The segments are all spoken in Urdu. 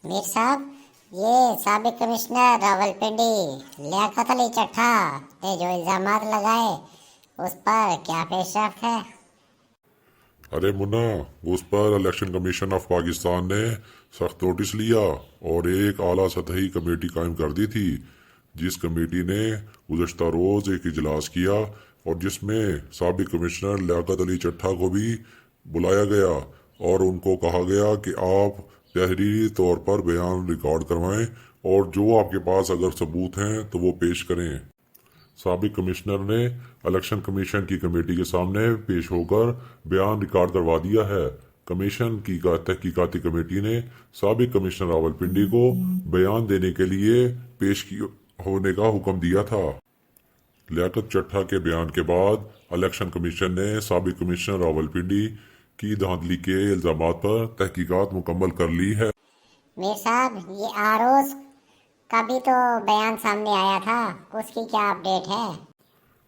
میر صاحب، یہ سابق کمشنر راولپنڈی لیاقت علی چٹھا نے جو الزامات لگائے اس پر کیا پیش رفت ہے؟ ارے منا، اس پر الیکشن کمیشن آف پاکستان نے سخت نوٹس لیا اور ایک اعلیٰ سطحی کمیٹی قائم کر دی تھی، جس کمیٹی نے گزشتہ روز ایک اجلاس کیا اور جس میں سابق کمشنر لیاقت علی چٹھا کو بھی بلایا گیا اور ان کو کہا گیا کہ آپ تحریری طور پر بیان ریکارڈ کروائیں اور جو آپ کے پاس اگر ثبوت ہیں تو وہ پیش کریں۔ سابق کمشنر نے الیکشن کمیشن کی کمیٹی کے سامنے پیش ہو کر بیان ریکارڈ کروا دیا ہے۔ کمیشن کی تحقیقاتی کمیٹی نے سابق کمشنر راولپنڈی کو بیان دینے کے لیے پیش ہونے کا حکم دیا تھا۔ لیاقت چٹھا کے بیان کے بعد الیکشن کمیشن نے سابق کمشنر راولپنڈی کی دھاندلی کے الزامات پر تحقیقات مکمل کر لی ہے۔ میر صاحب، یہ آروز کا بھی تو بیان سامنے آیا تھا، اس کی کیا اپڈیٹ ہے؟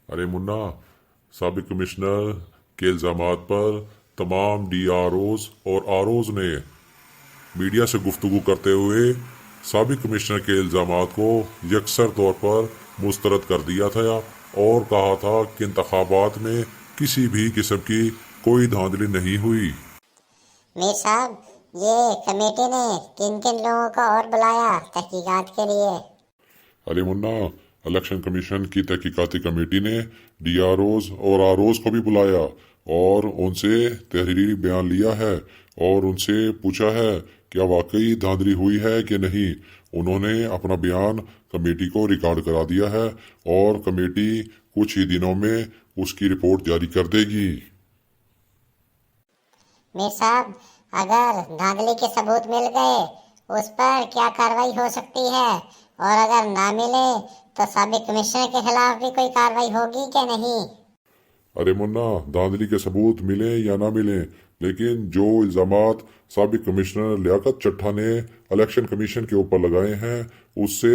ارے منا، سابق کمشنر کے الزامات پر تمام ڈی آر اوز اور آر اوز نے میڈیا سے گفتگو کرتے ہوئے سابق کمشنر کے الزامات کو یکسر طور پر مسترد کر دیا تھا اور کہا تھا کہ انتخابات میں کسی بھی قسم کی کوئی دھاندلی نہیں ہوئی۔ میر صاحب، یہ کمیٹی نے کن کن لوگوں کو اور بلایا تحقیقات کے لیے؟ ارے منا، الیکشن کمیشن کی تحقیقاتی کمیٹی نے ڈی آر اوز اور آر اوز کو بھی بلایا اور ان سے تحریری بیان لیا ہے اور ان سے پوچھا ہے کیا واقعی دھاندلی ہوئی ہے کہ نہیں۔ انہوں نے اپنا بیان کمیٹی کو ریکارڈ کرا دیا ہے اور کمیٹی کچھ ہی دنوں میں اس کی رپورٹ جاری کر دے گی۔ میر صاحب، اگر دھاندلی کے ثبوت مل گئے اس پر کیا کارروائی ہو سکتی ہے، اور اگر نہ ملے تو سابق کمشنر کے خلاف بھی کوئی کارروائی ہوگی کہ نہیں؟ ارے منا، دھاندلی کے ثبوت ملیں یا نہ ملیں، لیکن جو الزامات سابق کمشنر لیاقت چٹھا نے الیکشن کمیشن کے اوپر لگائے ہیں اس سے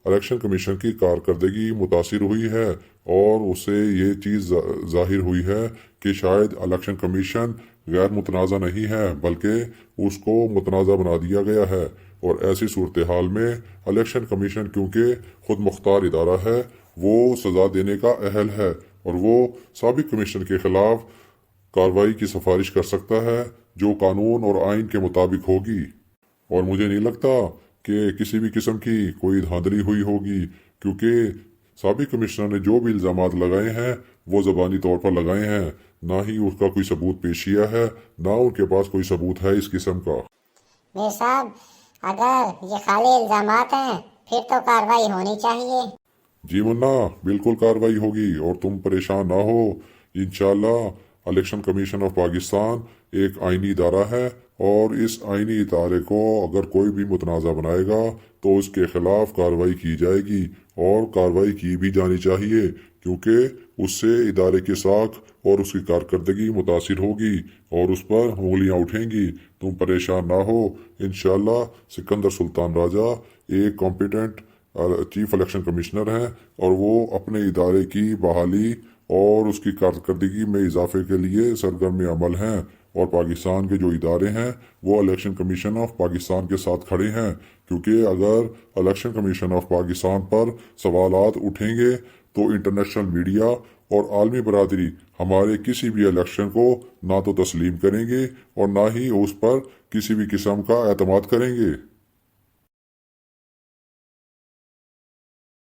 الیکشن کمیشن کی کارکردگی متاثر ہوئی ہے اور اس سے یہ چیز ظاہر ہوئی ہے کہ شاید الیکشن کمیشن غیر متنازع نہیں ہے بلکہ اس کو متنازع بنا دیا گیا ہے، اور ایسی صورتحال میں الیکشن کمیشن کیونکہ خود مختار ادارہ ہے وہ سزا دینے کا اہل ہے اور وہ سابق کمیشن کے خلاف کارروائی کی سفارش کر سکتا ہے جو قانون اور آئین کے مطابق ہوگی، اور مجھے نہیں لگتا کہ کسی بھی قسم کی کوئی دھاندلی ہوئی ہوگی، کیونکہ سابق کمشنر نے جو بھی الزامات لگائے ہیں وہ زبانی طور پر لگائے ہیں، نہ ہی اس کا کوئی ثبوت پیش کیا ہے، نہ ان کے پاس کوئی ثبوت ہے اس قسم کا۔ میر صاحب، اگر یہ خالی الزامات ہیں پھر تو کارروائی ہونی چاہیے۔ جی منا، بالکل کارروائی ہوگی اور تم پریشان نہ ہو، انشاءاللہ الیکشن کمیشن آف پاکستان ایک آئینی ادارہ ہے اور اس آئینی ادارے کو اگر کوئی بھی متنازع بنائے گا تو اس کے خلاف کارروائی کی جائے گی اور کارروائی کی بھی جانی چاہیے، کیونکہ اس سے ادارے کی ساکھ اور اس کی کارکردگی متاثر ہوگی اور اس پر انگلیاں اٹھیں گی۔ تم پریشان نہ ہو، انشاءاللہ سکندر سلطان راجہ ایک کمپیٹنٹ چیف الیکشن کمشنر ہیں اور وہ اپنے ادارے کی بحالی اور اس کی کارکردگی میں اضافے کے لیے سرگرم عمل ہیں، اور پاکستان کے جو ادارے ہیں وہ الیکشن کمیشن آف پاکستان کے ساتھ کھڑے ہیں، کیونکہ اگر الیکشن کمیشن آف پاکستان پر سوالات اٹھیں گے تو انٹرنیشنل میڈیا اور عالمی برادری ہمارے کسی بھی الیکشن کو نہ تو تسلیم کریں گے اور نہ ہی اس پر کسی بھی قسم کا اعتماد کریں گے۔